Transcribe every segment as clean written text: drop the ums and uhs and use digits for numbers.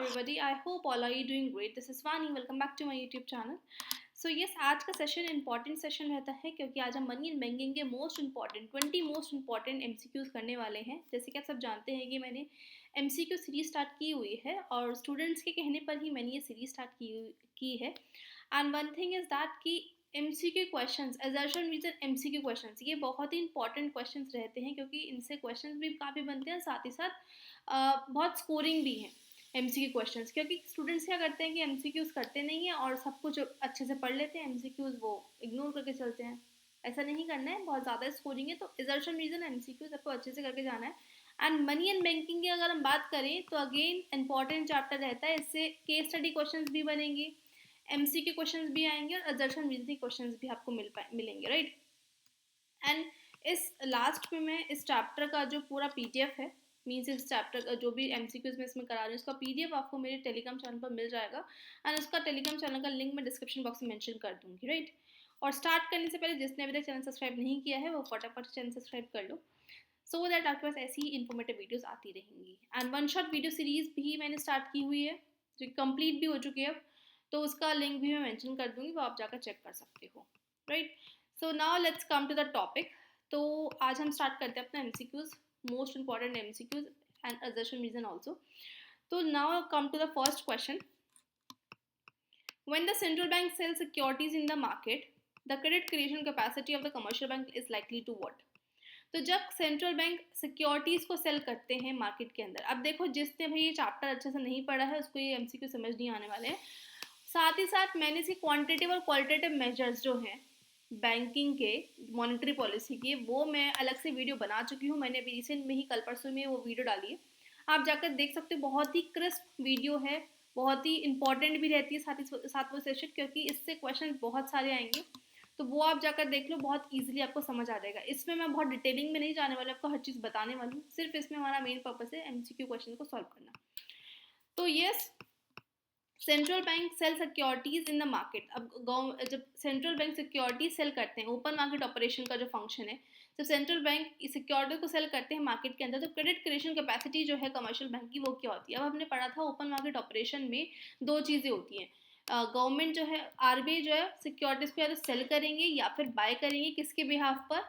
everybody. I hope all are you doing great. This is Vani. Welcome back to my YouTube channel. So yes, आज का session important session रहता है क्योंकि आज हम money and banking के most important 20 most important MCQs करने वाले हैं। जैसे कि आप सब जानते हैं कि मैंने एमसीक्यू सीरीज स्टार्ट की हुई है और स्टूडेंट्स के कहने पर ही मैंने ये सीरीज स्टार्ट की है। And one thing is that कि MCQ questions, assertion reason MCQ questions, ये बहुत ही इंपॉर्टेंट क्वेश्चंस रहते हैं क्योंकि इनसे क्वेश्चंस भी काफ़ी बनते हैं, साथ ही साथ बहुत स्कोरिंग भी है एमसीक्यू क्वेश्चंस। क्योंकि स्टूडेंट्स क्या करते हैं कि एमसीक्यूज़ करते नहीं हैं और सब कुछ अच्छे से पढ़ लेते हैं, एमसीक्यूज़ वो इग्नोर करके चलते हैं। ऐसा नहीं करना है, बहुत ज़्यादा स्कोरिंग है, तो असर्शन रीजन एमसीक्यूज़ आपको अच्छे से करके जाना है। एंड मनी एंड बैंकिंग की अगर हम बात करें तो अगेन इंपॉर्टेंट चैप्टर रहता है, इससे केस स्टडी क्वेश्चंस भी बनेंगे, एमसीक्यू क्वेश्चंस भी आएंगे और असर्शन रीजनिंग क्वेश्चंस भी आपको मिलेंगे, राइट। एंड इस लास्ट में मैं इस चैप्टर का जो पूरा पीडीएफ है, मीन्स इस चैप्टर का जो भी एमसीक्यूज में इसमें करा रही हूँ, उसका पीडीएफ आपको मेरे टेलीग्राम चैनल पर मिल जाएगा। एंड उसका टेलीग्राम चैनल का लिंक मैं डिस्क्रिप्शन बॉक्स में मेंशन कर दूंगी, राइट। और स्टार्ट करने से पहले जिसने अभी तक चैनल सब्सक्राइब नहीं किया है वो फटाफट चैनल सब्सक्राइब कर लो, सो दैट आपके पास ऐसी ही इन्फॉर्मेटिव वीडियोस आती रहेंगी। And one shot video series भी मैंने स्टार्ट की हुई है जो कंप्लीट भी हो चुकी है अब, तो उसका लिंक भी मैं मेंशन कर दूंगी, वो आप जाकर चेक कर सकते हो, right. So now let's come to the topic. तो आज हम स्टार्ट करते हैं अपना MCQs, most important MCQs and assertion reason also. तो now come to the first question. When the central bank sells securities in the market, the credit creation capacity of the commercial bank is likely to what? तो जब central bank securities को cell करते हैं market के अंदर, अब देखो जिसने भाई ये चैप्टर अच्छे से नहीं पढ़ा है उसको ये एमसीक्यू समझ नहीं आने वाले हैं। साथ ही साथ मैंने इसी क्वांटिटेटिव और क्वालिटेटिव मेजर्स जो हैं बैंकिंग के, मॉनेटरी पॉलिसी की, वो मैं अलग से वीडियो बना चुकी हूँ। मैंने अभी रिसेंट में ही कल परसों में वो वीडियो डाली है, आप जाकर देख सकते हो। बहुत ही क्रिस्प वीडियो है, बहुत ही इंपॉर्टेंट भी रहती है साथ वो सेशन, क्योंकि इससे क्वेश्चन बहुत सारे आएंगे, तो वो आप जाकर देख लो, बहुत इजीली आपको समझ आ जाएगा। इसमें मैं बहुत डिटेलिंग में नहीं जाने वाली, आपको हर चीज़ बताने वाली हूँ। सिर्फ इसमें हमारा मेन पर्पस है एमसीक्यू क्वेश्चन को सॉल्व करना। तो yes, central bank sell securities in the market. अब जब सेंट्रल बैंक सिक्योरिटीज सेल करते हैं, ओपन मार्केट ऑपरेशन का जो फंक्शन है, जब सेंट्रल बैंक सिक्योरिटी को सेल करते हैं मार्केट के अंदर, तो क्रेडिट क्रिएशन कैपेसिटी जो है कमर्शियल बैंक की, वो क्या होती है? अब हमने पढ़ा था ओपन मार्केट ऑपरेशन में दो चीज़ें होती हैं। गवर्नमेंट जो है, आरबीआई जो है, सिक्योरिटीज पे या सेल करेंगे या फिर बाय करेंगे, किसके बिहाफ पर?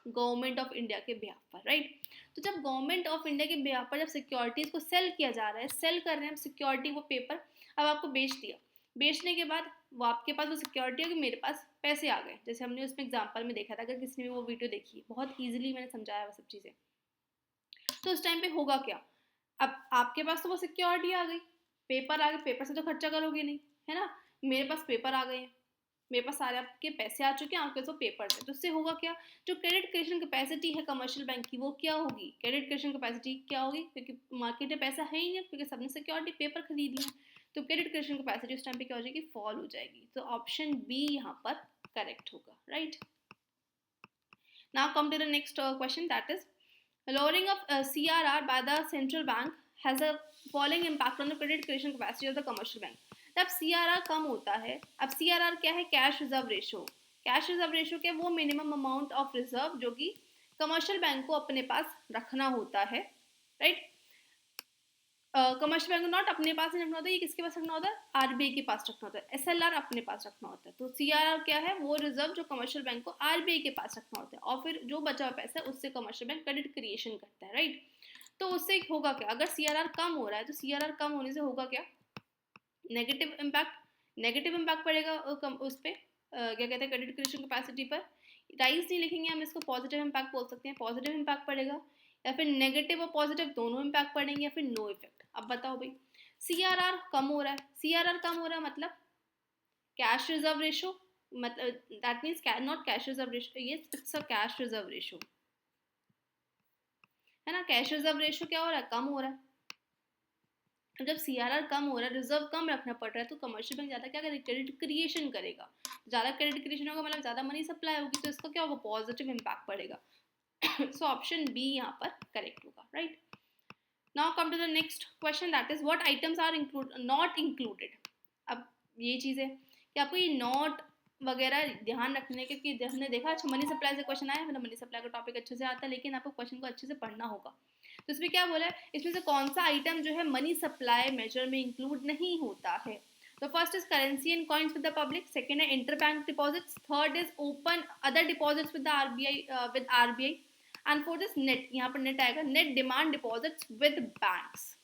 गवर्नमेंट ऑफ इंडिया के बिहाफ पर, राइट। तो जब गवर्नमेंट ऑफ इंडिया के बिहाफ पर जब सिक्योरिटीज को सेल किया जा रहा है, सेल कर रहे हैं सिक्योरिटी, वो पेपर अब आपको बेच दिया, बेचने के बाद वो आपके पास वो सिक्योरिटी है कि मेरे पास पैसे आ गए, जैसे हमने उसमें एग्जांपल में देखा था। अगर किसी ने वो वीडियो देखी है, बहुत इजीली मैंने समझाया वो सब चीज़ें। तो उस टाइम पे होगा क्या? अब आपके पास तो वो सिक्योरिटी आ गई, पेपर आ गए, पेपर से तो खर्चा करोगे नहीं, है ना। मेरे पास पेपर आ गए हैं, मेरे पास सारे आपके पैसे आ चुके हैं, आपके पास पेपर है, तो उससे होगा क्या? जो क्रेडिट क्रिएशन कैपेसिटी है कमर्शियल बैंक की, वो क्या होगी? क्रेडिट क्रिएशन कैपेसिटी क्या होगी? क्योंकि मार्केट में पैसा है ही नहीं, क्योंकि सबने सिक्योरिटी पेपर खरीद लिया, तो क्रेडिट क्रिएशन कैपेसिटी उस टाइम पे क्या हो जाएगी? फॉल हो जाएगी। तो ऑप्शन बी यहाँ पर करेक्ट होगा, right. Now come to the next question, that is lowering of CRR by the central bank has a falling impact on the credit creation capacity of the commercial bank। जब CRR कम होता है, अब CRR क्या है? Cash reserve ratio. Cash reserve ratio क्या? वो minimum amount of reserve जो कि कमर्शियल बैंक को अपने पास रखना होता है, राइट। कमर्शियल बैंक को नॉट अपने पास नहीं रखना होता है, ये किसके पास रखना होता है? आरबीआई के पास रखना होता है। एसएलआर अपने पास रखना होता है। तो सीआरआर क्या है? वो रिजर्व जो कमर्शियल बैंक को आरबीआई के पास रखना होता है, और फिर जो बचा हुआ पैसा है उससे कमर्शियल बैंक क्रेडिट क्रिएशन करता है, राइट। तो उससे होगा क्या? अगर सीआरआर कम हो रहा है तो सीआरआर कम होने से होगा क्या? नेगेटिव इम्पैक्ट पड़ेगा उस पर, क्या कहते हैं, क्रेडिट क्रिएशन कैपेसिटी पर। राइज नहीं लिखेंगे हम इसको, पॉजिटिव इम्पैक्ट बोल सकते हैं, पॉजिटिव इम्पैक्ट पड़ेगा, या फिर नेगेटिव और पॉजिटिव दोनों इम्पैक्ट पड़ेंगे, या फिर नो इफेक्ट। अब बताओ भाई, सीआरआर कम हो रहा है, सीआरआर कम हो रहा है मतलब कैश रिजर्व रेशो, मतलब that means not cash reserve ratio, ये it's a cash reserve ratio, है ना। कैश रिजर्व रेशो क्या हो रहा है? कम हो रहा है। जब सीआरआर कम हो रहा है, रिजर्व कम रखना पड़ रहा है, तो कमर्शियल बैंक ज़्यादा क्या करेगा? क्रेडिट क्रिएशन करेगा। ज़्यादा क्रेडिट क्रिएशन होगा मतलब ज़्यादा मनी सप्लाई होगी, तो इसका क्या होगा? पॉजिटिव इम्पैक्ट पड़ेगा। सो ऑप्शन बी यहाँ पर करेक्ट होगा, right. Now come to the next question, that is what items are not included. अब ये चीज़ है कि आपको ये नॉट वगैरह ध्यान रखने के, क्योंकि हमने देखा अच्छा मनी सप्लाई से क्वेश्चन आया, मतलब मनी सप्लाई का टॉपिक अच्छे से आता है, लेकिन आपको क्वेश्चन को अच्छे से पढ़ना होगा। तो इसमें क्या बोला है, इसमें से कौन सा आइटम जो है मनी सप्लाई मेजर में इंक्लूड नहीं होता है। तो first is currency and coins with the public, second है interbank deposits, third is open other deposits with the RBI and fourth is net, यहाँ पर नेट आएगा, net demand deposits with banks.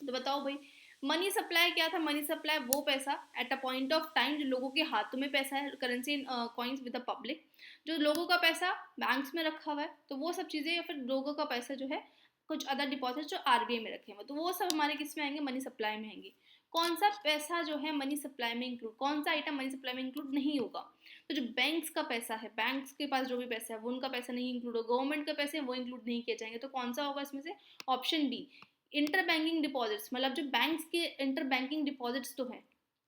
तो बताओ भाई मनी सप्लाई क्या था, money supply वो पैसा at a point of time जो लोगों के हाथों में पैसा है, currency coins with the public, जो लोगों का पैसा बैंक्स में रखा हुआ है, तो वो सब चीज़ें, या फिर लोगों का पैसा जो है कुछ अदर डिपॉजिट जो आरबीआई में रखे हुए, तो वो सब हमारे किस में आएंगे, मनी सप्लाई में आएंगे। कौन सा पैसा जो है मनी सप्लाई में इंक्लूड, कौन सा आइटम मनी सप्लाई में इंक्लूड नहीं होगा, तो जो बैंक्स का पैसा है, बैंक्स के पास जो भी पैसा है वो उनका पैसा नहीं इंक्लूड होगा, गवर्नमेंट का पैसे वो इंक्लूड नहीं किए जाएंगे। तो कौन सा होगा इसमें से, option B, inter banking deposits, मतलब जो बैंक्स के इंटर बैंकिंग डिपॉजिट्स तो है,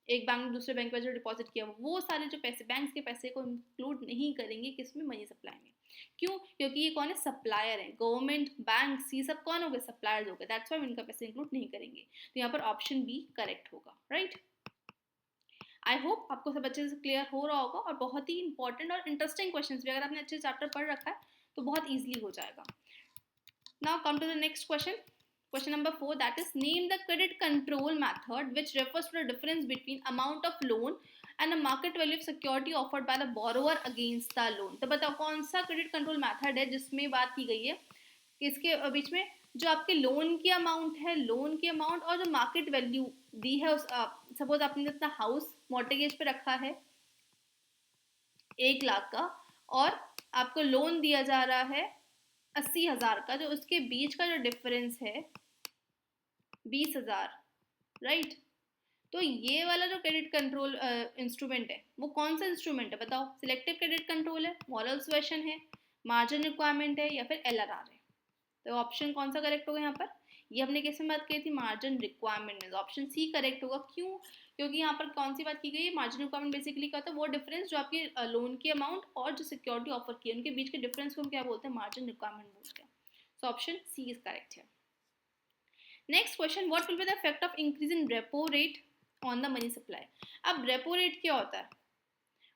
एक बैंक ने दूसरे बैंक में जो डिपॉजिट किया वो सारे जो पैसे बैंक्स के पैसे को इंक्लूड नहीं करेंगे किसमें, मनी सप्लाई में। क्यों, क्योंकि ये कौन है, सप्लायर है, गवर्नमेंट बैंक्स ये सब कौन हो गए, सप्लायर्स हो गए, दैट्स व्हाई इनका पैसे इंक्लूड नहीं करेंगे। तो यहाँ पर ऑप्शन बी करेक्ट होगा, राइट। आई होप आपको सब अच्छे से क्लियर हो रहा होगा, और बहुत ही इंपॉर्टेंट और इंटरेस्टिंग क्वेश्चन भी, अगर आपने अच्छे चैप्टर पढ़ रखा है तो बहुत ईजिली हो जाएगा। Now come to the next question, question number 4, that is name the credit control method which refers to the difference between amount of loan and the market value of security offered by the borrower against the loan। तो बताओ कौन सा credit control method है जिसमें बात की गई है इसके बीच में, जो आपके लोन की अमाउंट है, लोन की अमाउंट और जो मार्केट वैल्यू दी है उस, सपोज आपने अपना हाउस मॉर्टगेज पे रखा है 1 लाख का, और आपको लोन दिया जा रहा है 80,000 का, जो उसके बीच का जो डिफरेंस है 20,000, राइट। तो ये वाला जो क्रेडिट कंट्रोल इंस्ट्रूमेंट है वो कौन सा इंस्ट्रूमेंट है बताओ, सिलेक्टिव क्रेडिट कंट्रोल है, मॉरल सुएशन है, मार्जिन रिक्वायरमेंट है, या फिर एलआरआर है। तो ऑप्शन कौन सा करेक्ट होगा यहाँ पर, ये हमने किस में बात की थी, मार्जिन रिक्वायरमेंट में, ऑप्शन सी करेक्ट होगा। क्यों, क्योंकि यहाँ पर कौन सी बात की गई है, मार्जिन रिक्वायरमेंट बेसिकली क्या होता है, वो डिफरेंस जो आपके लोन की अमाउंट और जो सिक्योरिटी ऑफर की है उनके बीच के डिफरेंस को हम क्या बोलते हैं, मार्जिन रिक्वायरमेंट बोलते हैं। So option C is correct है। Next question, what will be the effect of increase in repo rate on the money supply. अब रेपो रेट क्या होता है,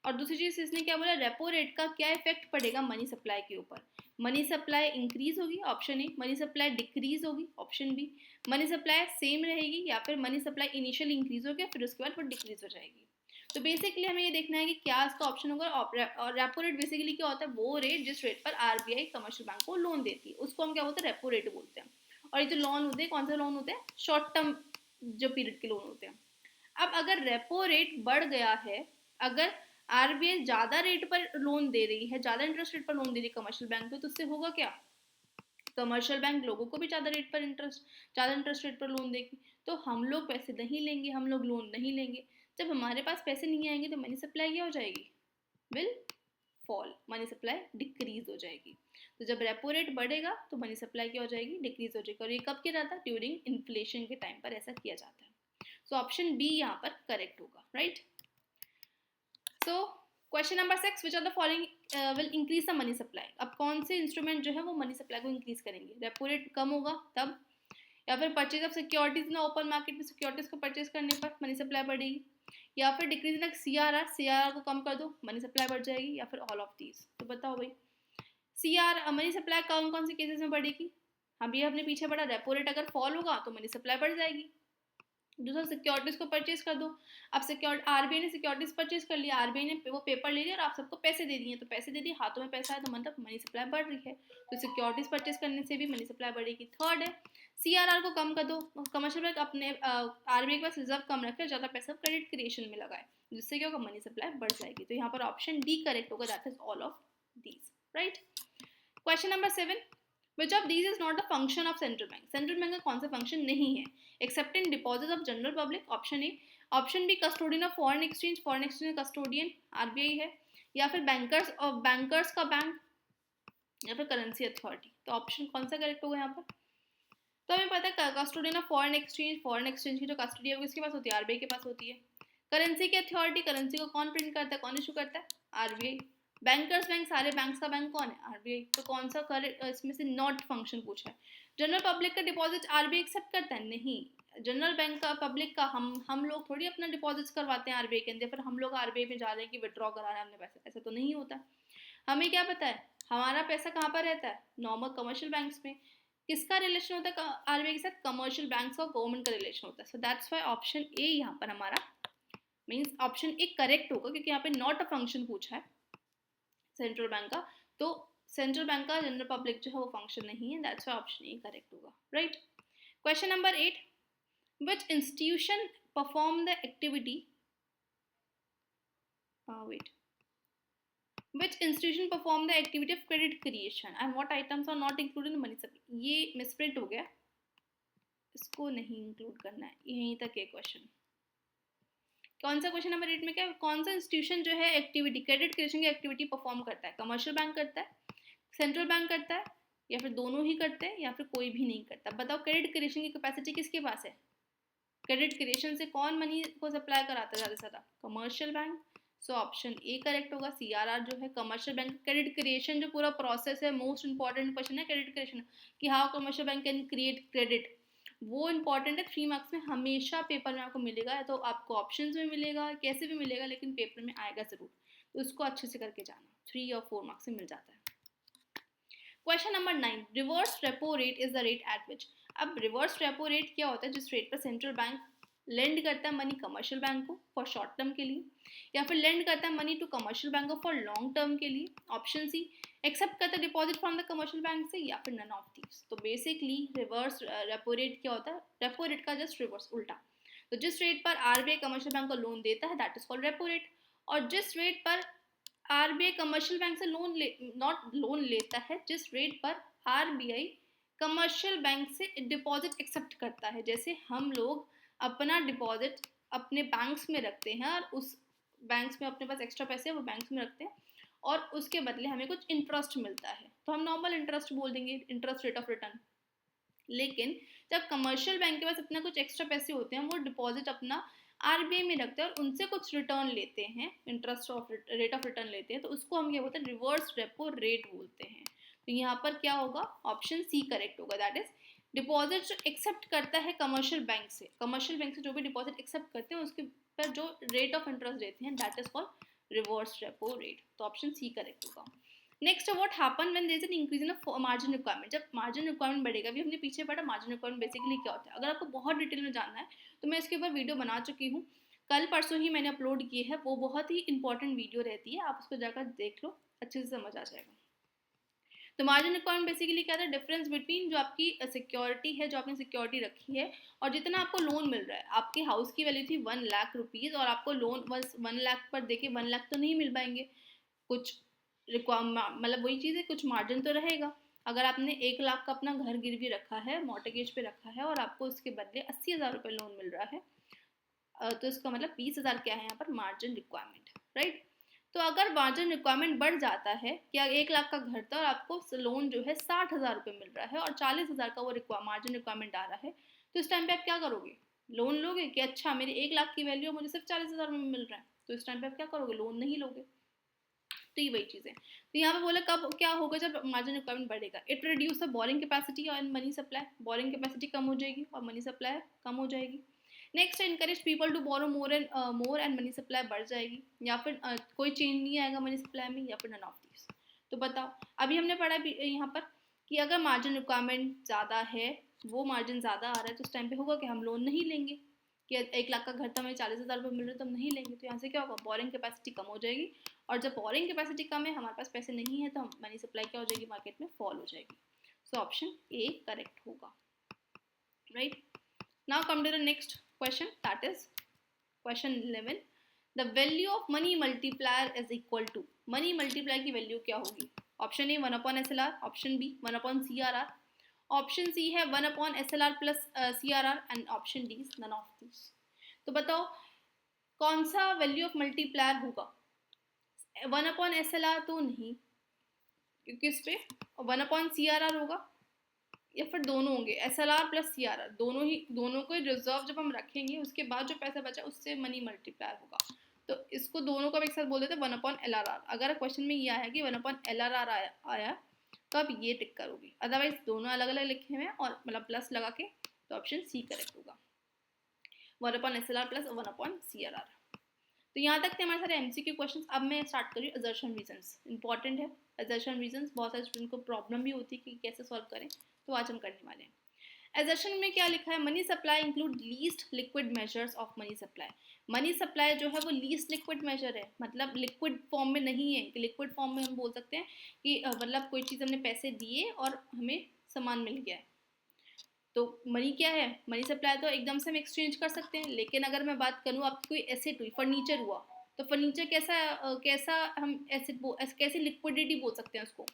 और दूसरी चीज इसने क्या बोला, रेपो रेट का क्या इफेक्ट पड़ेगा मनी सप्लाई के ऊपर, मनी सप्लाई इंक्रीज होगी option A, money supply decrease होगी option B, money supply same रहेगी, या फिर मनी सप्लाई इनिशियली इंक्रीज होगी फिर उसके बाद वो डिक्रीज हो जाएगी। तो बेसिकली हमें ये देखना है कि क्या इसका ऑप्शन होगा। और रेपो रेट बेसिकली क्या होता है, वो रेट जिस रेट पर आरबीआई कमर्शियल बैंक को लोन देती है उसको हम क्या बोलते हैं, रेपो रेट बोलते हैं। और ये जो लोन होते हैं कौन से लोन होते हैं, शॉर्ट टर्म जो पीरियड के लोन होते हैं। अब अगर रेपो रेट बढ़ गया है, अगर आरबीआई ज्यादा रेट पर लोन दे रही है, ज्यादा इंटरेस्ट रेट पर लोन दे रही है कमर्शियल बैंक को, तो उससे होगा क्या, कमर्शियल बैंक लोगों को भी ज्यादा इंटरेस्ट रेट पर लोन देगी, तो हम लोग पैसे नहीं लेंगे, हम लोग लोन नहीं लेंगे। जब हमारे पास पैसे नहीं आएंगे तो मनी सप्लाई क्या हो जाएगी, will fall, money supply decrease हो जाएगी। तो जब रेपो रेट बढ़ेगा तो मनी सप्लाई क्या हो जाएगी, डिक्रीज हो जाएगी। और ये कब किया जाता है, ड्यूरिंग इन्फ्लेशन के टाइम पर ऐसा किया जाता है। सो ऑप्शन बी यहाँ पर करेक्ट होगा, right. So question number 6, which are the following will increase the money supply. अब कौन से इंस्ट्रूमेंट जो है वो मनी सप्लाई को इंक्रीज करेंगे, रेपो रेट कम होगा तब, या फिर परचेज ऑफ सिक्योरिटीज ना ओपन मार्केट में सिक्योरिटीज को परचेज करने पर मनी सप्लाई बढ़ेगी, या फिर डिक्रीज इन सीआरआर को कम कर दो मनी सप्लाई बढ़ जाएगी, या फिर ऑल ऑफ दीज। तो बताओ भाई सीआर मनी सप्लाई कौन कौन से केसेस में बढ़ेगी, हम ये अपने पीछे बढ़ा, रेपो रेट अगर फॉल होगा तो मनी सप्लाई बढ़ जाएगी। दूसरा सिक्योरिटीज को परचेज कर दो, अब आरबीआई ने सिक्योरिटीज परचेज कर लिया, आरबीआई ने वो पेपर ले लिया और आप सबको पैसे दे दिए, तो पैसे दे दिए, हाथों में पैसा है, तो मतलब मनी सप्लाई बढ़ रही है, तो सिक्योरिटीज परचेज करने से भी मनी सप्लाई बढ़ेगी। थर्ड है सीआरआर को कम कर दो, कमर्शियल बैंक अपने आरबीआई के पास रिजर्व कम रखे, ज्यादा पैसा क्रेडिट क्रिएशन में लगाए, जिससे क्या होगा, मनी सप्लाई बढ़ जाएगी। तो यहाँ पर ऑप्शन डी करेक्ट होगा, that is all of these, right. Question number 7, which of these is not the function of central bank। Central bank का कौन सा फंक्शन नहीं है, except in deposit of general public, option A, option B custodian of foreign exchange custodian RBI है, या फिर bankers का bank, या फिर करेंसी अथॉरिटी। तो ऑप्शन कौन सा करेक्ट होगा यहाँ पर, तो हमें पता है कस्टोडियन ऑफ फॉरेन एक्सचेंज की जो कस्टडी है वो किसके पास होती है, आरबीआई के पास होती है। करेंसी की अथॉरिटी, करेंसी को कौन प्रिंट करता है, कौन इशू करता है, आरबीआई। बैंकर्स बैंक, सारे बैंक्स का बैंक कौन है, आरबीआई। तो कौन सा इसमें से नॉट फंक्शन पूछा है। जनरल पब्लिक का डिपॉजिट आरबीआई एक्सेप्ट करता है, नहीं। जनरल बैंक का पब्लिक का हम लोग थोड़ी अपना डिपॉजिट्स करवाते हैं आरबीआई के अंदर, फिर हम लोग आरबीआई में जा रहे हैं कि विड्रॉ करा रहे हैं हमने पैसे, ऐसा तो नहीं होता। हमें क्या पता है हमारा पैसा कहाँ पर रहता है, नॉर्मल कमर्शियल बैंक्स में। किसका रिलेशन होता है आरबीआई के साथ? कमर्शियल बैंक्स और गवर्नमेंट का रिलेशन होता है. सो दैट्स वाई ऑप्शन ए यहाँ पर हमारा मीन्स ऑप्शन ए करेक्ट होगा, क्योंकि यहाँ पे नॉट अ फंक्शन पूछा है सेंट्रल बैंक का, तो सेंट्रल बैंक का जनरल पब्लिक जो है वो फंक्शन नहीं है. That's why option A correct होगा. Right. Question number 8. Which institution perform the activity? Wait. Which institution perform the activity of credit creation and what items are not included in money supply? ये misprint हो गया, इसको नहीं include करना है. यहीं तक है क्वेश्चन. कौन सा क्वेश्चन नंबर 8 में क्या, कौन सा इंस्टीट्यूशन जो है एक्टिविटी क्रेडिट क्रिएशन की एक्टिविटी परफॉर्म करता है? कमर्शियल बैंक करता है, सेंट्रल बैंक करता है, या फिर दोनों ही करते हैं, या फिर कोई भी नहीं करता? बताओ. क्रेडिट क्रिएशन की कैपेसिटी किसके पास है? क्रेडिट क्रिएशन से कौन मनी को सप्लाई कराता है ज़्यादा से ज़्यादा? Commercial bank. So option A correct होगा. सीआरआर जो है कमर्शियल बैंक क्रेडिट क्रिएशन जो पूरा प्रोसेस है, मोस्ट इंपॉर्टेंट क्वेश्चन है क्रेडिट क्रिएशन, कि how commercial bank can create credit. वो इंपॉर्टेंट है. 3 मार्क्स में हमेशा पेपर में आपको मिलेगा, तो आपको ऑप्शन में मिलेगा, कैसे भी मिलेगा, लेकिन पेपर में आएगा ज़रूर. तो उसको अच्छे से करके जाना. 3 और 4 मार्क्स में मिल जाता है. Question number 9. Reverse repo rate is the rate at विच. अब रिवर्स रेपो रेट क्या होता है? जिस रेट पर सेंट्रल बैंक लेंड करता है मनी कमर्शियल बैंक को फॉर शॉर्ट टर्म के लिए, या फिर लेंड करता है मनी टू कमर्शियल बैंक को फॉर लॉन्ग टर्म के लिए. Option C. एक्सेप्ट करता है deposit from the commercial bank से, या फिर नन ऑफ दीज. तो बेसिकली रिवर्स रेपो रेट क्या होता है? रेपो रेट का जस्ट रिवर्स, उल्टा. तो जिस रेट पर आरबीआई कमर्शियल बैंक को लोन देता है that is called repo rate, और जिस रेट पर आरबीआई कमर्शियल बैंक से लोन लेता है, जिस रेट पर आरबीआई कमर्शियल बैंक से डिपॉजिट एक्सेप्ट करता है. जैसे हम लोग अपना डिपॉजिट अपने बैंक्स में रखते हैं और उस बैंक्स में अपने पास एक्स्ट्रा पैसे वो बैंक्स में रखते हैं और उसके बदले हमें कुछ इंटरेस्ट मिलता है, तो हम नॉर्मल इंटरेस्ट बोल देंगे, इंटरेस्ट रेट ऑफ रिटर्न. लेकिन जब कमर्शियल बैंक के पास अपना कुछ एक्स्ट्रा पैसे होते हैं, वो डिपॉजिट अपना आरबीआई में रखते हैं और उनसे कुछ रिटर्न लेते हैं, interest of rate of return लेते हैं, तो उसको हम क्या बोलते हैं? रिवर्स रेपो रेट बोलते हैं. तो यहाँ पर क्या होगा? ऑप्शन सी करेक्ट होगा. दैट इज डिपॉजिट जो एक्सेप्ट करता है कमर्शियल बैंक से जो भी डिपॉजिट एक्सेप्ट करते हैं उसके पर जो रेट ऑफ इंटरेस्ट देते हैं that is called reverse repo rate. तो ऑप्शन सी करेक्ट होगा. Next, what happen when there is an increase in margin requirement. जब मार्जिन रिक्वायरमेंट बढ़ेगा, भी हमने पीछे पढ़ा मार्जिन रिक्वायरमेंट बेसिकली क्या होता है. अगर आपको बहुत डिटेल में जानना है तो मैं इसके ऊपर वीडियो बना चुकी हूँ, कल परसों ही मैंने अपलोड की है. वो बहुत ही इंपॉर्टेंट वीडियो रहती है, आप उसको जाकर देख लो, अच्छे से समझ आ जाएगा. तो मार्जिन रिक्वायरमेंट बेसिकली क्या है? डिफरेंस बिटवीन जो आपकी सिक्योरिटी है, जो आपने सिक्योरिटी रखी है, और जितना आपको लोन मिल रहा है. आपके हाउस की वैल्यू थी 1 लाख रुपीज़ और आपको लोन बस 1 लाख पर देखिए 1 लाख तो नहीं मिल पाएंगे, कुछ मतलब वही चीज़ है, कुछ मार्जिन तो रहेगा. अगर आपने 1 लाख का अपना घर गिरवी रखा है, मॉर्टगेज पे रखा है, और आपको उसके बदले 80,000 रुपये लोन मिल रहा है, तो इसका मतलब 20,000 क्या है यहाँ पर? Margin requirement. राइट. तो अगर मार्जिन रिक्वायरमेंट बढ़ जाता है कि 1 लाख का घर था और आपको लोन जो है 60,000 रुपये मिल रहा है और 40,000 का वो मार्जिन रिक्वायरमेंट आ रहा है, तो इस टाइम पे आप क्या करोगे? लोन लोगे कि अच्छा मेरे 1 लाख की वैल्यू मुझे सिर्फ 40,000 में मिल रहा है, तो इस टाइम पे आप क्या करोगे? लोन नहीं लोगे. तो ये वही चीज़ है. तो यहाँ पे बोला कब क्या होगा? जब मार्जिन रिक्वायरमेंट बढ़ेगा. It reduce the borrowing capacity और मनी सप्लाई. बोरिंग कैपेसिटी कम हो जाएगी और मनी सप्लाई कम हो जाएगी. Next, encourage people to borrow more and money supply बढ़ जाएगी. या फिर कोई चेंज नहीं आएगा मनी सप्लाई में, या फिर नन ऑफ दीज. तो बताओ, अभी हमने पढ़ा यहाँ पर कि अगर मार्जिन रिक्वायरमेंट ज़्यादा है, वो मार्जिन ज़्यादा आ रहा है, तो उस टाइम पे होगा कि हम लोन नहीं लेंगे, कि 1 लाख का घर था हमें 40,000 रुपये मिल रहे तो हम नहीं लेंगे. तो यहाँ से क्या होगा? बोरिंग कैपेसिटी कम हो जाएगी, और जब बोरिंग कैपेसिटी कम है, हमारे पास पैसे नहीं है, तो हम मनी सप्लाई क्या हो जाएगी? मार्केट में फॉल हो जाएगी. सो ऑप्शन ए करेक्ट होगा. Right. Now come to the next question, that is question 11. The value of money multiplier is equal to. money multiplier की वैल्यू क्या होगी? Option A 1 upon SLR, option B 1 upon CRR, option C है 1 upon SLR plus CRR, and option D none of this. तो बताओ कौन सा value of multiplier होगा? 1 upon SLR तो नहीं, क्योंकि इस पे 1 upon CRR होगा, या फिर दोनों होंगे, SLR प्लस CRR, दोनों को रिजर्व जब हम रखेंगे उसके बाद जो पैसा बचा उससे मनी मल्टीप्लायर होगा. तो इसको दोनों को एक साथ बोल देते हैं 1 upon LRR. अगर क्वेश्चन में ये है कि 1 upon LRR आया तो आप ये टिक करोगे, अदरवाइज दोनों अलग अलग लिखे हुए हैं और मतलब प्लस लगा के, तो ऑप्शन सी करेक्ट होगा. 1 upon SLR plus 1 upon CRR. तो यहाँ तक थे हमारे सारे MCQ क्वेश्चंस. अब मैं स्टार्ट कर रही हूँ असर्शन रीजंस. इंपॉर्टेंट है असर्शन रीजंस, बहुत सारे स्टूडेंट को प्रॉब्लम भी होती है कि कैसे सॉल्व करें, तो आज हम करने वाले हैं। एजर्शन में क्या लिखा है, money supply include least liquid measures of money supply. Money supply जो है वो लीस्ट लिक्विड मेजर है, मतलब लिक्विड फॉर्म में नहीं है। कि लिक्विड फॉर्म में हम बोल सकते हैं कि मतलब कोई चीज़ हमने पैसे दिए और हमें सामान मिल गया है, तो मनी क्या है, मनी सप्लाई तो एकदम से हम एक्सचेंज कर सकते हैं। लेकिन अगर मैं बात करूँ आपकी कोई एसेट हुई, फर्नीचर हुआ, तो फर्नीचर कैसा कैसा हम एसेट कैसे लिक्विडिटी बोल सकते हैं उसको,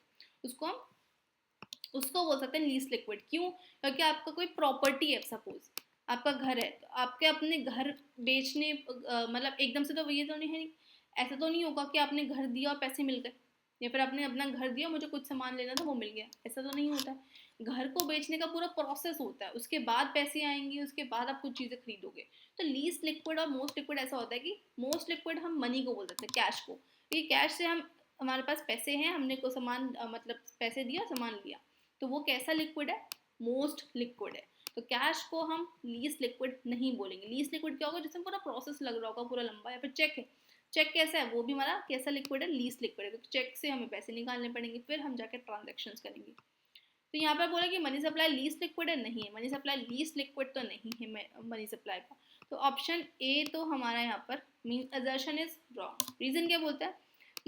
उसको बोल सकते हैं लीस्ट लिक्विड। क्यों? क्योंकि आपका कोई प्रॉपर्टी है, सपोज आपका घर है, तो आपके अपने घर बेचने मतलब एकदम से तो ये तो नहीं है, ऐसा तो नहीं होगा कि आपने घर दिया और पैसे मिल गए, या फिर आपने अपना घर दिया मुझे कुछ सामान लेना था वो मिल गया, ऐसा तो नहीं होता है। घर को बेचने का पूरा प्रोसेस होता है, उसके बाद पैसे आएंगे, उसके बाद आप कुछ चीज़ें खरीदोगे। तो लीस्ट लिक्विड और मोस्ट लिक्विड ऐसा होता है कि मोस्ट लिक्विड हम मनी को बोल सकते हैं, कैश को। ये कैश से हम, हमारे पास पैसे हैं, हमने को सामान मतलब पैसे दिया, सामान लिया, तो वो कैसा लिक्विड है, मोस्ट लिक्विड है। तो कैश को हम लीस्ट लिक्विड नहीं बोलेंगे। लीस्ट लिक्विड क्या होगा, जिसमें पूरा प्रोसेस लग रहा होगा पूरा लंबा। या फिर चेक है, चेक कैसा है, वो भी हमारा कैसा लिक्विड है, लीस्ट लिक्विड है। तो चेक से हमें पैसे निकालने पड़ेंगे, फिर हम जाके ट्रांजेक्शन्स करेंगे। तो यहाँ पर बोला कि मनी सप्लाई लीस्ट लिक्विड है, नहीं है, मनी सप्लाई लीस्ट लिक्विड तो नहीं है मनी सप्लाई का। तो ऑप्शन ए तो हमारा यहाँ पर main assertion is wrong. Reason क्या बोलता है,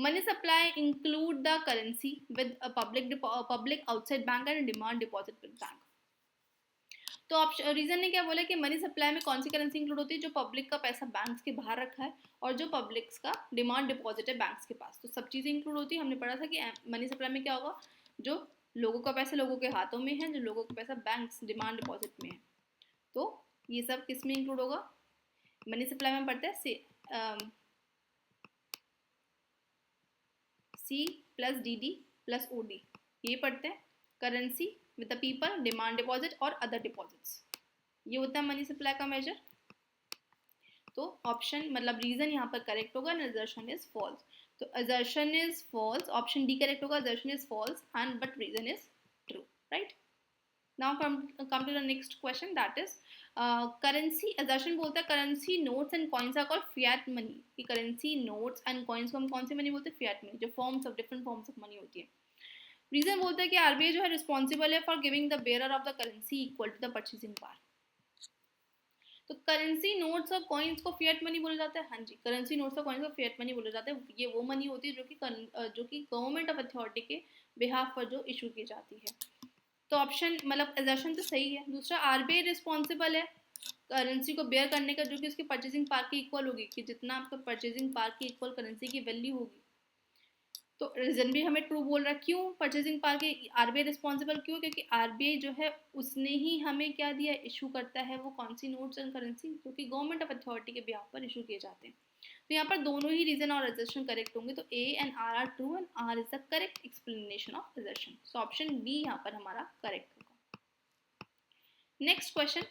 money supply include the currency with public outside bank and demand deposit with bank. तो ऑप्शन रीजन ने क्या बोला कि मनी सप्लाई में कौन सी करेंसी इंक्लूड होती है, जो पब्लिक का पैसा बैंक्स के बाहर रखा है और जो पब्लिक्स का डिमांड डिपॉजिट है बैंक्स के पास, तो सब चीज़ें इंक्लूड होती है। हमने पढ़ा था कि मनी सप्लाई में क्या होगा, जो लोगों का पैसा लोगों के हाथों में है, जो लोगों का पैसा बैंक्स डिमांड डिपॉजिट में है, तो ये सब किस में इंक्लूड होगा, मनी सप्लाई में पढ़ते हैं C plus D D plus O D, ये पढ़ते हैं currency with the people, demand deposit और अदर डिपॉजिट्स, ये होता है मनी सप्लाई का मेजर। तो ऑप्शन मतलब रीजन यहाँ पर करेक्ट होगा, असर्शन इज फॉल्स। तो assertion is false, option D correct होगा, assertion is false and but reason is true, right. Now come to the next question, that is currency. Assertion बोलता है currency notes and coins are called fiat money. कि currency notes and coins को हम कौन सी money बोलते हैं, fiat money, जो forms of different forms of money होती है। रीजन बोलता है कि आरबीआई जो है रिस्पॉन्सिबल है for giving the bearer of the currency equal to the purchasing power. तो करेंसी नोट्स और कॉइन्स को फिएट मनी बोला जाता है। हाँ जी, करेंसी नोट्स और कॉइन्स को फिएट मनी बोला जाता है। ये वो मनी होती है जो कि गवर्नमेंट ऑफ अथॉरिटी के बिहाफ पर जो इशू की जाती है। तो ऑप्शन मतलब असर्शन तो सही है। दूसरा, आरबीआई रिस्पॉन्सिबल है करेंसी को बेयर करने का, जो कि उसकी परचेसिंग पावर की इक्वल होगी, कि जितना आपका परचेसिंग पावर की इक्वल करेंसी की वैल्यू होगी। तो रीजन भी हमें ट्रू बोल रहा है। क्यों परचेसिंग पावर के आरबीआई रिस्पॉन्सिबल, क्यों? क्योंकि आरबीआई जो है उसने ही हमें क्या दिया, इशू करता है वो कौन सी नोट्स एंड करेंसी, जो कि गवर्नमेंट ऑफ अथॉरिटी के बिहाफ पर इशू किए जाते हैं। तो यहाँ पर दोनों ही रीजन और असर्शन करेक्ट होंगे। तो A and R true and R is the correct explanation of assertion. So option B यहाँ पर हमारा करेक्ट होगा। Next question,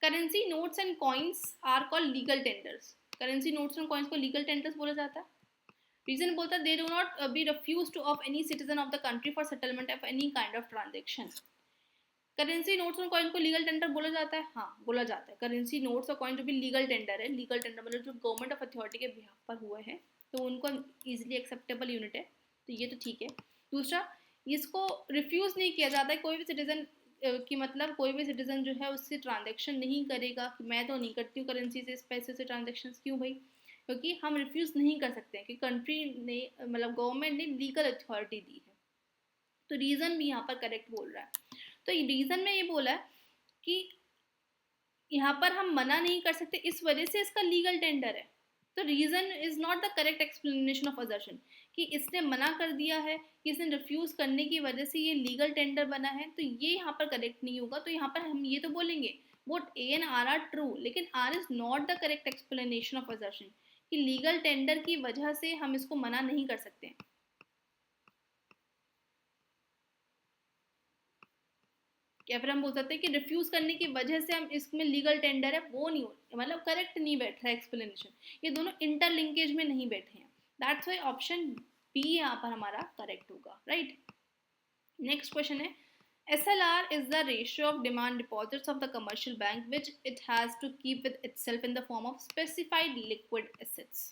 currency notes and coins are called legal tenders. Currency notes and coins को legal tenders बोला जाता है। Reason बोलता है they do not be refuse to of any citizen of the country for settlement of any kind of transaction. Currency notes और coin को legal tender बोला जाता है, हाँ बोला जाता है। करेंसी नोट्स और कॉइन जो भी लीगल टेंडर है, लीगल टेंडर मतलब जो गवर्नमेंट ऑफ अथॉरिटी के बिहाफ पर हुए हैं, तो उनको इजिली एक्सेप्टेबल यूनिट है, तो ये तो ठीक है। दूसरा, इसको रिफ्यूज नहीं किया जाता है कोई भी सिटीजन कि मतलब कोई भी सिटीजन जो है उससे ट्रांजेक्शन नहीं करेगा कि मैं तो नहीं करती हूँ करेंसी से, इस पैसे से ट्रांजेक्शन। क्यों भाई? क्योंकि हम रिफ्यूज नहीं कर सकते हैं कि कंट्री ने मतलब गवर्नमेंट ने लीगल अथॉरिटी दी है। तो रीजन भी यहाँ पर करेक्ट बोल रहा है। तो रीजन में ये बोला है कि यहाँ पर हम मना नहीं कर सकते, इस वजह से इसका लीगल टेंडर है। तो reason is not the correct explanation of assertion, कि इसने मना कर दिया है, कि इसने रिफ्यूज करने की वजह से ये लीगल टेंडर बना है, तो ये यहाँ पर करेक्ट नहीं होगा। तो यहाँ पर हम ये तो बोलेंगे both A and R true, लेकिन R is not the correct explanation of assertion, कि लीगल टेंडर की वजह से हम इसको मना नहीं कर सकते। या फिर हम बोल सकते हैं कि रिफ्यूज करने की वजह से हम इसमें लीगल टेंडर है, वो नहीं हो, मतलब करेक्ट नहीं बैठ रहा है एक्सप्लेनेशन, ये दोनों इंटरलिंकेज में नहीं बैठे हैं। दैट्स व्हाई ऑप्शन बी यहाँ पर हमारा करेक्ट होगा, राइट। नेक्स्ट क्वेश्चन है, SLR is the ratio of demand deposits of the commercial bank which it has to keep with itself in the form of specified liquid assets.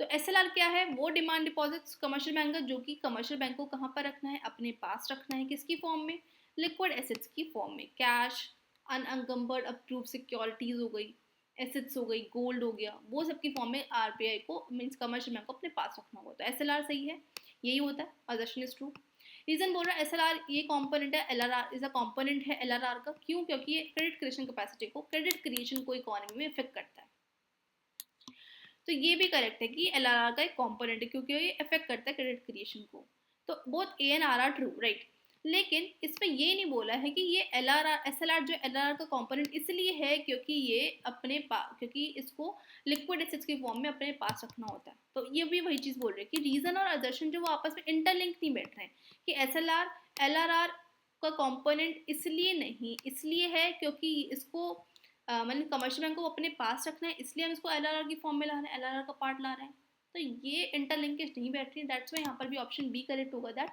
तो SLR क्या है, वो demand deposits commercial bank का जो कि commercial bank को कहाँ पर रखना है, अपने पास रखना है, किसकी फॉर्म में, लिक्विड एसेट्स की फॉर्म में, कैश, अनअंकम्बर्ड अप्रूव सिक्योरिटीज हो गई, एसेट्स हो गई, गोल्ड हो गया, वो सब की फॉर्म में RBI को मीन्स कमर्शियल बैंक को अपने पास रखना होगा। तो SLR सही है, यही होता है, असर्शन इज ट्रू। रीजन बोल रहा है SLR ये कंपोनेंट है, LRR इज अ कंपोनेंट है LRR का, क्यों, क्योंकि ये क्रेडिट क्रिएशन कैपेसिटी को, क्रेडिट क्रिएशन को इकोनॉमी में इफेक्ट करता है। तो ये भी करेक्ट है कि LRR का एक कंपोनेंट है क्योंकि ये इफेक्ट करता है क्रेडिट क्रिएशन को। तो both A and R are true, right. लेकिन इसमें ये नहीं बोला है कि ये SLR जो LRR का कंपोनेंट इसलिए है क्योंकि ये क्योंकि इसको लिक्विड एसेट्स की फॉर्म में अपने पास रखना होता है। तो ये भी वही चीज़ बोल रहे हैं कि रीजन और असर्शन जो वो आपस में इंटरलिंक नहीं बैठ रहे हैं कि SLR LRR का कंपोनेंट इसलिए है क्योंकि इसको मतलब कमर्शियल बैंक को अपने पास रखना है, इसलिए हम इसको LRR की फॉर्म में ला रहे हैं, LRR का पार्ट ला रहे हैं। तो ये इंटरलिंकेज नहीं बैठ रही, दैट्स वाई यहाँ पर भी ऑप्शन बी करेक्ट होगा, दैट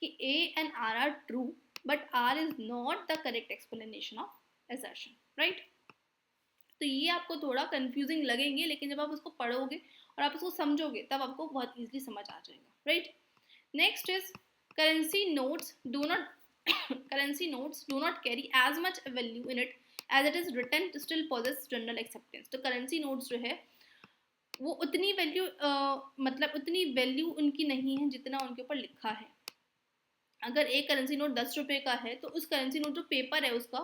कि A and R are true but R is not the correct explanation of assertion, right. तो ये आपको थोड़ा कंफ्यूजिंग लगेंगे, लेकिन जब आप उसको पढ़ोगे और आप उसको समझोगे तब आपको बहुत ईजिली समझ आ जाएगा, right. Next is currency notes do not carry as much value in it as it is written still possess general acceptance। तो करेंसी नोट्स जो है वो उतनी वैल्यू मतलब उतनी वैल्यू उनकी नहीं है जितना उनके ऊपर लिखा है। अगर एक करेंसी नोट 10 रुपए का है तो उस करेंसी नोट जो पेपर है उसका,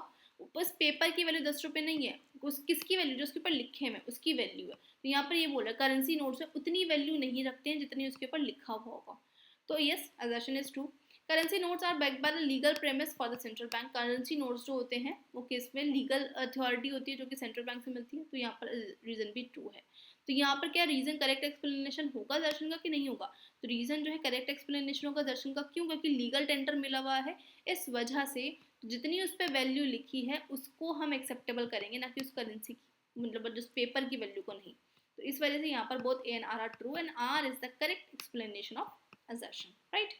उस पेपर की वैल्यू 10 रुपए नहीं है, उस किसकी वैल्यू, जो उसके ऊपर लिखे हुए उसकी वैल्यू है। तो यहाँ पर ये बोल रहा है करेंसी नोट्स में उतनी वैल्यू नहीं रखते हैं जितनी उसके ऊपर लिखा हुआ होगा। तो yes, assertion is true. Currency notes are backed by the legal premise for the central bank. Currency notes जो होते हैं वो किस में, लीगल अथॉरिटी होती है जो कि सेंट्रल बैंक से मिलती है। तो यहाँ पर रीजन भी ट्रू है। तो यहाँ पर क्या रीजन करेक्ट एक्सप्लेनेशन होगा दर्शन का कि नहीं होगा, तो रीजन जो है करेक्ट एक्सप्लेनेशन होगा दर्शन का, क्यों, क्योंकि लीगल टेंडर मिला हुआ है, इस वजह से जितनी उस पर वैल्यू लिखी है उसको हम एक्सेप्टेबल करेंगे, ना कि उस करेंसी की मतलब जिस पेपर की वैल्यू को नहीं। तो इस वजह से यहाँ पर both A and R are true and R is the correct explanation of assertion, right?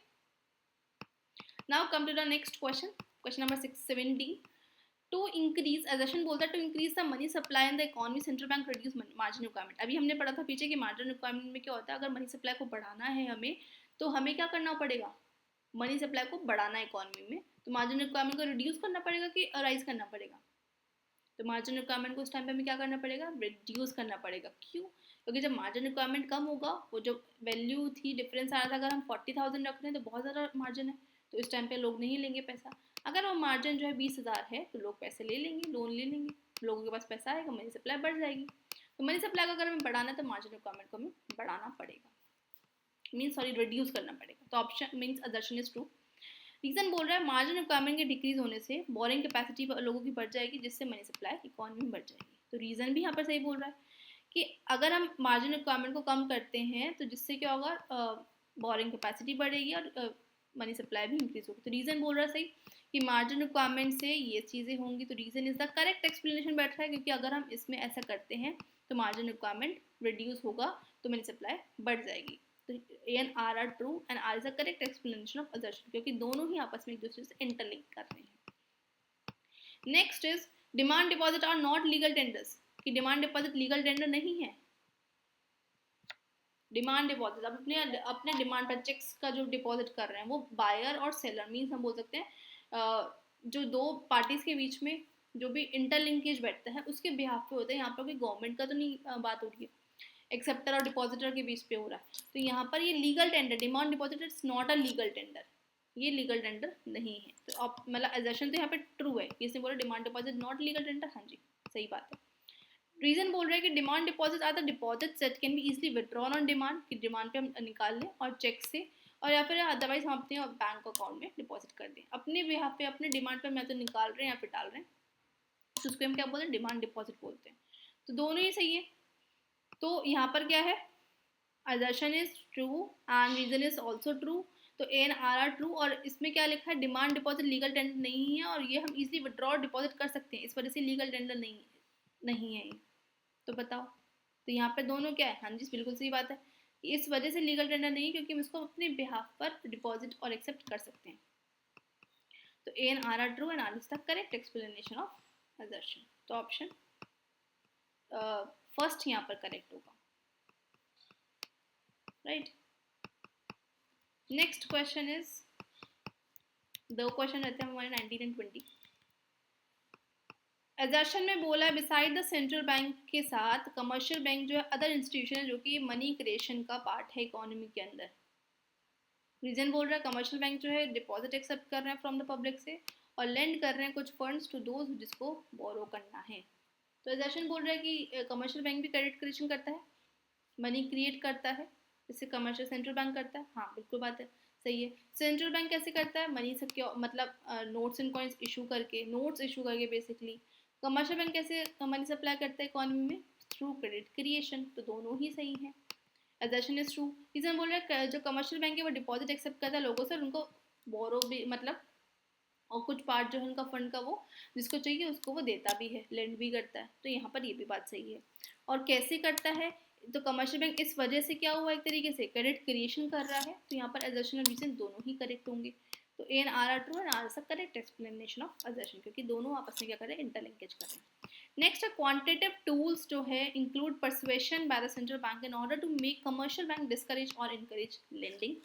Now come to the next question, question number 617। to increase, assertion बोलता है to increase the money supply in the economy central bank reduce margin requirement। अभी हमने पढ़ा था पीछे कि margin requirement में क्या होता है, अगर मनी सप्लाई को बढ़ाना है हमें तो हमें क्या करना पड़ेगा, मनी सप्लाई को बढ़ाना है इकोनॉमी में, तो मार्जिन रिक्वायरमेंट को रिड्यूस करना पड़ेगा कि राइज करना पड़ेगा। तो मार्जिन रिक्वायरमेंट को उस टाइम पे हमें क्या करना पड़ेगा, रिड्यूस करना पड़ेगा। क्यों, क्योंकि जब मार्जिन रिक्वायरमेंट कम होगा, वो जो वैल्यू थी डिफरेंस आ रहा था, अगर हम 40,000 रख रहे हैं तो बहुत ज़्यादा मार्जिन है, तो इस टाइम पे लोग नहीं लेंगे पैसा। अगर वो मार्जिन जो है 20,000 है तो लोग पैसे ले लेंगे, लोन ले लेंगे, लोगों के पास पैसा आएगा, मनी सप्लाई बढ़ जाएगी। तो मनी सप्लाई को अगर हमें बढ़ाना है तो मार्जिन रिक्वायरमेंट को हमें बढ़ाना पड़ेगा, रिड्यूस करना पड़ेगा। तो option means assertion is true. Reason बोल रहा है मार्जिन रिक्वायरमेंट के डिक्रीज होने से बोरिंग कैपेसिटी लोगों की बढ़ जाएगी, जिससे मनी सप्लाई इकोनॉमी में बढ़ जाएगी। तो रीजन भी यहाँ पर सही बोल रहा है कि अगर हम मार्जिन रिक्वायरमेंट को कम करते हैं तो जिससे क्या होगा, बोरिंग कैपेसिटी बढ़ेगी और मनी सप्लाई भी इंक्रीज होगी। तो रीजन बोल रहा है सही कि मार्जिन रिक्वायरमेंट से ये चीज़ें होंगी। तो reason is the correct explanation बैठ रहा है, क्योंकि अगर हम इसमें ऐसा करते हैं तो मार्जिन रिक्वायरमेंट रिड्यूस होगा तो मनी सप्लाई बढ़ जाएगी। तो A and R are true and R is the correct explanation of assertion, क्योंकि दोनों ही आपस में एक दूसरे से इंटरलिंक कर रहे हैं। Next is demand deposit are not legal tenders, कि डिमांड डिपॉजिट लीगल टेंडर नहीं है। डिमांड डिपॉजिट आप अपने डिमांड पर चेक्स का जो डिपॉजिट कर रहे हैं वो बायर और सेलर मीन्स हम बोल सकते हैं जो दो पार्टीज के बीच में जो भी इंटरलिंकेज बैठता है उसके बिहाफ पे होता है। यहाँ पर कोई गवर्नमेंट का तो नहीं बात हो रही है, एक्सेप्टर और डिपॉजिटर के बीच पे हो रहा है। तो यहाँ पर ये legal tender, demand deposit it's not a legal tender, ये लीगल टेंडर नहीं है। तो आप मतलब असर्शन तो यहाँ पे ट्रू है, इसने बोला demand deposit not legal tender, हाँ जी सही बात है। रीजन बोल रहा है कि demand deposit are the deposit that can be easily withdrawn on demand, कि डिमांड पे हम निकाल लें और चेक से, और या फिर अदरवाइज हम अपने बैंक अकाउंट में डिपॉजिट कर दें अपने यहाँ पे अपने डिमांड पर, मैं तो निकाल रहे हैं या फिर डाल रहे हैं, तो उसको हम क्या बोलते हैं, डिमांड डिपॉजिट बोलते हैं। तो दोनों ही सही है। तो यहाँ पर क्या है, assertion is true and reason is also true। तो A and R are true, और इसमें क्या लिखा है, डिमांड डिपॉजिट लीगल टेंडर नहीं है और ये हम इजीली विड्रॉ डिपॉजिट कर सकते हैं, इस वजह से लीगल टेंडर नहीं है ये। तो बताओ, तो यहाँ पे दोनों क्या है, हाँ जी बिल्कुल सही बात है, इस वजह से लीगल टेंडर नहीं है क्योंकि हम इसको अपने बिहाफ पर डिपॉजिट और एक्सेप्ट कर सकते हैं। तो A and R are true and R is the correct explanation of assertion। तो ऑप्शन फर्स्ट यहाँ पर करेक्ट होगा। Right. Next question is, 2 question रहते हैं हमारे 19 एंड 20। एजर्शन में बोला है बिसाइड द सेंट्रल बैंक के साथ कमर्शियल बैंक जो है अदर इंस्टीट्यूशन है जो कि मनी क्रिएशन का पार्ट है इकोनॉमी के अंदर। रीजन बोल रहा है कमर्शियल बैंक जो है डिपॉजिट एक्सेप्ट कर रहे हैं फ्रॉम द पब्लिक से और लेंड कर रहे हैं कुछ फंड्स टू दोज जिसको बोरो करना है। तो एजर्शन बोल रहा है कि कमर्शियल बैंक भी क्रेडिट क्रिएशन करता है, मनी क्रिएट करता है, इससे कमर्शियल सेंट्रल बैंक करता है। हाँ बिल्कुल बात है, सही है। सेंट्रल बैंक कैसे करता है, मनी सिक्योर मतलब नोट्स एंड कॉइन्स इशू करके, नोट्स इशू करके बेसिकली। कमर्शियल बैंक कैसे मनी सप्लाई करता है इकोनॉमी में, थ्रू क्रेडिट क्रिएशन। तो दोनों ही सही है, एजर्शन इज ट्रू। रीजन बोल रहा है जो कमर्शियल बैंक है वो डिपॉजिट एक्सेप्ट करता है लोगों से, उनको बोरो भी मतलब और कुछ पार्ट जो है उनका फंड का वो जिसको चाहिए उसको वो देता भी है, लेंड भी करता है। तो यहाँ पर ये भी बात सही है। और कैसे करता है, तो कमर्शियल बैंक इस वजह से क्या हुआ, एक तरीके से क्रेडिट क्रिएशन कर रहा है। तो यहाँ पर एजर्शन और रीजन दोनों ही करेक्ट होंगे। तो A and R true and R is the correct explanation of assertion, क्योंकि दोनों आपस में क्या कर रहे हैं, इंटरलिंकेज कर रहे हैं। नेक्स्ट है क्वांटिटेटिव टूल्स जो है include persuasion by the central bank in order to make commercial bank discourage और इनकरेज लेंडिंग।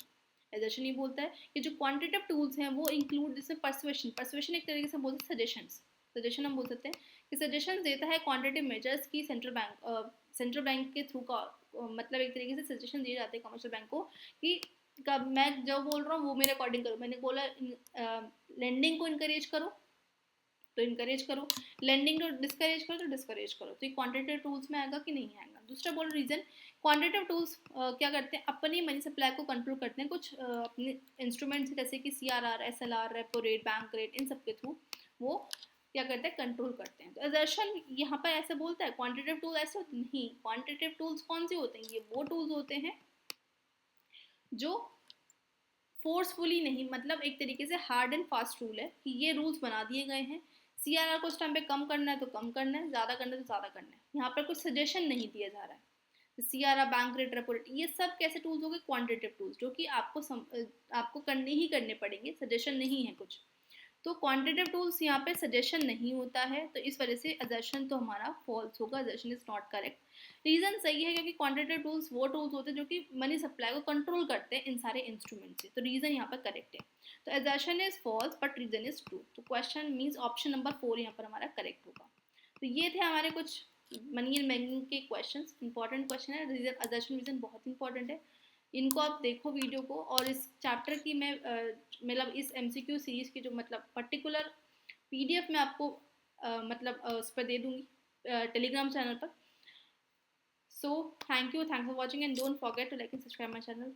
एजर्शन ये बोलता है कि जो क्वांटिटेटिव टूल्स हैं वो इंक्लूड जैसे परसुएशन, परसुएशन एक तरीके से बोलते हैं सजेशंस, सजेशन हम बोल सकते हैं कि सजेशन देता है क्वांटिटेटिव मेजर्स की सेंट्रल बैंक के थ्रू का मतलब एक तरीके से सजेशन दिए जाते हैं कमर्शियल बैंक को कि कब मैं जो बोल रहा हूँ वो मेरे अकॉर्डिंग करो। मैंने बोला लेंडिंग को इनकरेज करो तो इनकरेज करो, लेंडिंग को डिस्करेज करो तो डिस्करेज करो। तो ये क्वांटिटेटिव टूल्स में आएगा कि नहीं आएगा। दूसरा बोल रीजन, क्वांटिटेटिव टूल्स क्या करते हैं, अपनी मनी सप्लाई को कंट्रोल करते हैं कुछ अपने इंस्ट्रूमेंट्स जैसे कि CRR, SLR, repo rate, bank rate, इन सब के थ्रू वो क्या करते हैं, कंट्रोल करते हैं। तो एजर्शन यहाँ पर ऐसे बोलता है क्वांटिटेटिव टूल ऐसे होते नहीं। क्वांटिटेटिव टूल्स कौन से होते हैं, ये वो टूल्स होते हैं जो फोर्सफुली नहीं, मतलब एक तरीके से हार्ड एंड फास्ट रूल है कि ये रूल्स बना दिए गए हैं, CRR को उस टाइम पे कम करना है तो कम करना है, ज़्यादा करना है तो ज़्यादा करना है। यहाँ पर कुछ सजेशन नहीं दिया जा रहा है। CRR, bank rate, repo rate, ये सब कैसे टूल्स हो गए, क्वांटिटेटिव टूल्स, जो कि आपको करने ही करने पड़ेंगे, सजेशन नहीं है कुछ। तो क्वांटिटेटिव टूल्स यहाँ पे सजेशन नहीं होता है, तो इस वजह से असर्शन तो हमारा फॉल्स होगा, assertion is not correct. Reason सही है क्योंकि क्वांटिटेटिव टूल्स वो टूल्स होते हैं जो कि मनी सप्लाई को कंट्रोल करते हैं इन सारे इंस्ट्रूमेंट से। तो रीजन यहाँ पर करेक्ट है। तो assertion is false but reason is true. तो क्वेश्चन मीन्स ऑप्शन नंबर 4 यहाँ पर हमारा करेक्ट होगा। तो ये थे हमारे कुछ मनी एंड बैंकिंग के क्वेश्चन, इंपॉर्टेंट क्वेश्चन है। रीजन असर्शन रीजन बहुत इंपॉर्टेंट है, इनको आप देखो वीडियो को। और इस चैप्टर की मैं मतलब इस MCQ सीरीज की जो मतलब पर्टिकुलर PDF मैं आपको मतलब उस पर दे दूंगी टेलीग्राम चैनल पर। So thanks for watching and don't forget to like and subscribe my channel.